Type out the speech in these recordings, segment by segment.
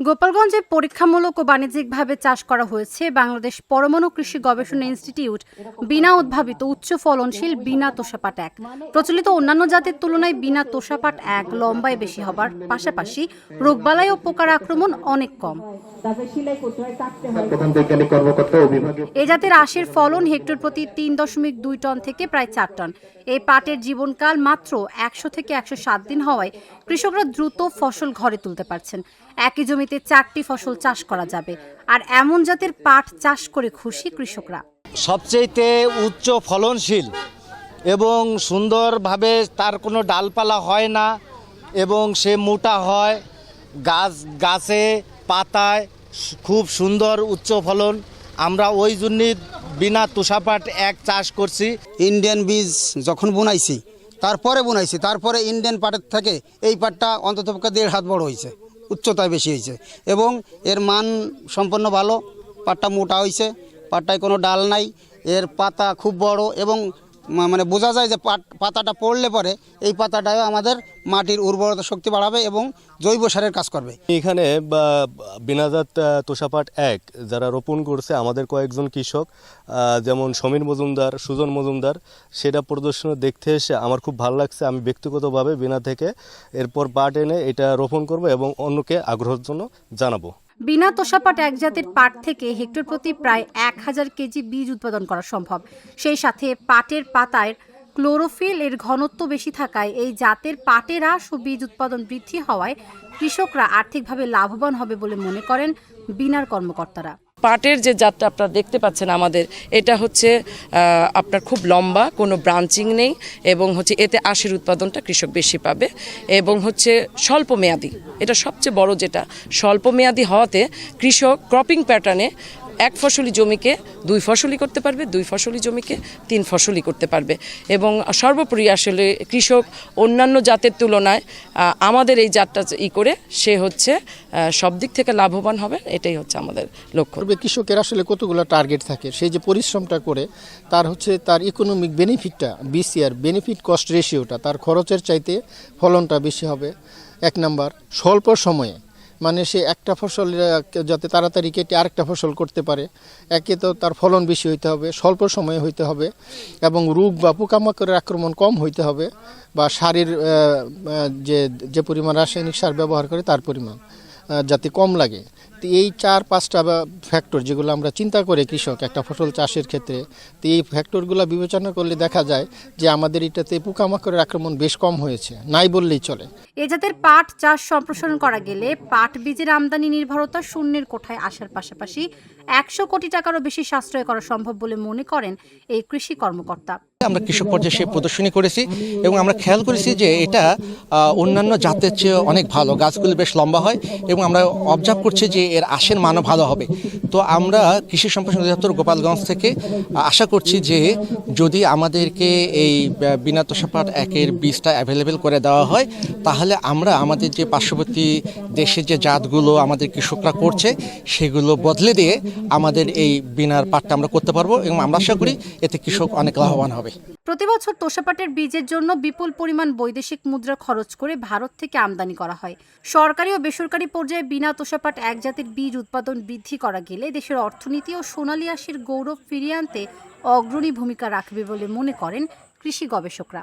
গোপালগঞ্জে পরীক্ষামূলক ও বাণিজ্যিকভাবে চাষ করা হয়েছে বাংলাদেশ পরমাণু কৃষি গবেষণা ইনস্টিটিউট বিনা উদ্ভাবিত উচ্চ ফলনশীল বিনা তোষাপাট ১। প্রচলিত অন্যান্য জাতের তুলনায় বিনা তোষাপাট ১ লম্বায় বেশি হবার পাশাপাশি রোগবালাই ও পোকার আক্রমণ অনেক কম। এ জাতের আখের ফলন হেক্টর প্রতি ৩.২ টন থেকে প্রায় ৪ টন। এই পাটের জীবনকাল মাত্র ১০০ থেকে ১০৭ দিন হওয়ায় কৃষকরা দ্রুত ফসল ঘরে তুলতে পারছেন। একই জমিতে ৪টি ফসল চাষ করা যাবে, আর এমন জাতের পাট চাষ করে খুশি কৃষকরা। সবচেয়ে উচ্চ ফলনশীল এবং সুন্দরভাবে তার কোনো ডালপালা হয় না এবং সে মোটা হয়, গাছে পাতায় খুব সুন্দর উচ্চ ফলন। আমরা ওই জন্যই বিনা তোষাপাট ১ চাষ করছি। ইন্ডিয়ান বীজ যখন তারপরে ইন্ডিয়ান পাটের থেকে এই পাটটা অন্ততপক্ষে ১.৫ হাত বড় হয়েছে, উচ্চতায় বেশি হয়েছে এবং এর মান সম্পন্ন ভালো। পাটটা মোটা হয়েছে, পাটটায় কোনো ডাল নাই, এর পাতা খুব বড় এবং মানে বোঝা যায় যে পাতাটা পড়লে পরে এই পাতাটাও আমাদের মাটির উর্বরতা শক্তি বাড়াবে এবং জৈব সারের কাজ করবে। এখানে বিনাজাত তোষাপাট ১ যারা রোপণ করছে আমাদের কয়েকজন কৃষক, যেমন সমীর মজুমদার, সুজন মজুমদার, সেটা প্রদর্শন দেখতে এসে আমার খুব ভালো লাগছে। আমি ব্যক্তিগতভাবে বিনা থেকে এরপর পাট এনে এটা রোপণ করব এবং অন্যকে আগ্রহের জন্য জানাবো। বিনা তোষাপাট ১ জাতের পাট থেকে হেক্টর প্রতি প্রায় ১,০০০ কেজি বীজ উৎপাদন করা সম্ভব। সেই সাথে পাটের পাতায় ক্লোরোফিল এর ঘনত্ব বেশি থাকায় এই জাতের পাটের আঁশ ও বীজ উৎপাদন বৃদ্ধি হওয়ায় কৃষকরা আর্থিকভাবে লাভবান হবে বলে মনে করেন বিনার কর্মকর্তারা। পাটের যে জাতটা আপনারা দেখতে পাচ্ছেন আমাদের, এটা হচ্ছে আপনার খুব লম্বা, কোনো ব্রাঞ্চিং নেই এবং হচ্ছে এতে আঁশের উৎপাদনটা কৃষক বেশি পাবে এবং হচ্ছে স্বল্প মেয়াদি। এটা সবচেয়ে বড় যেটা স্বল্প মেয়াদি হওয়াতে কৃষক ক্রপিং প্যাটার্নে ১ ফসলি জমিকে ২ ফসলি করতে পারবে, ২ ফসলি জমিকে ৩ ফসলি করতে পারবে এবং সর্বোপরি আসলে কৃষক অন্যান্য জাতের তুলনায় আমাদের এই জাতটা করে সে হচ্ছে সব দিক থেকে লাভবান হবে, এটাই হচ্ছে আমাদের লক্ষ্য। কৃষকের আসলে কতগুলো টার্গেট থাকে, সেই যে পরিশ্রমটা করে তার ইকোনমিক বেনিফিটটা, বিসিআর বেনিফিট কস্ট রেশিওটা তার খরচের চাইতে ফলনটা বেশি হবে। ১ নাম্বার, স্বল্প সময়ে মানে সে একটা ফসল যাতে তাড়াতাড়ি কেটে আরেকটা ফসল করতে পারে, একে তো তার ফলন বেশি হইতে হবে, স্বল্প সময়ে হইতে হবে এবং রোগ বা পোকামাকড়ের আক্রমণ কম হইতে হবে, বা সারের যে পরিমাণ রাসায়নিক সার ব্যবহার করে তার পরিমাণ যাতে কম লাগে। তো এই ৪-৫টা ফ্যাক্টর যেগুলো আমরা চিন্তা করে কৃষক একটা ফসল চাষের ক্ষেত্রে, তো এই ফ্যাক্টরগুলো বিবেচনা করলে দেখা যায় যে আমাদের এটাতে পোকামাকড়ের আক্রমণ বেশ কম হয়েছে, নাই বললেই চলে। এ জাতের পাট চাষ সম্প্রসারণ করা গেলে পাট বীজের আমদানি নির্ভরতা শূন্যের কোঠায় আসার পাশাপাশি ১০০ কোটি টাকারও বেশি সাশ্রয় করা সম্ভব বলে মনে করেন এই কৃষি কর্মকর্তা। আমরা কৃষক পর্যায়ে সে প্রদর্শনী করেছি এবং আমরা খেয়াল করেছি যে এটা অন্যান্য জাতের চেয়ে অনেক ভালো, গাছগুলি বেশ লম্বা হয় এবং আমরা অবজার্ভ করছি যে এর আঁশের মানও ভালো হবে। তো আমরা কৃষি সম্প্রসারণ অধিদপ্তর গোপালগঞ্জ থেকে আশা করছি যে যদি আমাদেরকে এই বিনা তোষাপাট ১-এর বীজটা অ্যাভেলেবেল করে দেওয়া হয়, তাহলে আমরা আমাদের যে পার্শ্ববর্তী দেশের যে জাতগুলো আমাদের কৃষকরা করছে সেগুলো বদলে দিয়ে আমাদের এই বিনার পাটটা আমরা করতে পারবো এবং আমরা আশা করি এতে কৃষক অনেক লাভবান হবে। প্রতিবছর তোষাপাটের বীজের জন্য বিপুল পরিমাণ বৈদেশিক মুদ্রা খরচ করে ভারত থেকে আমদানি করা হয়। সরকারি ও বেসরকারি পর্যায়ে বিনা তোষাপাট ১ জাতের বীজ উৎপাদন বৃদ্ধি করা গেলে দেশের অর্থনীতি ও সোনালী আঁশের গৌরব ফিরিয়ে আনতে অগ্রণী ভূমিকা রাখবে বলে মনে করেন কৃষি গবেষকরা।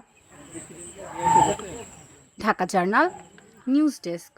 Dhaka journal, news desk.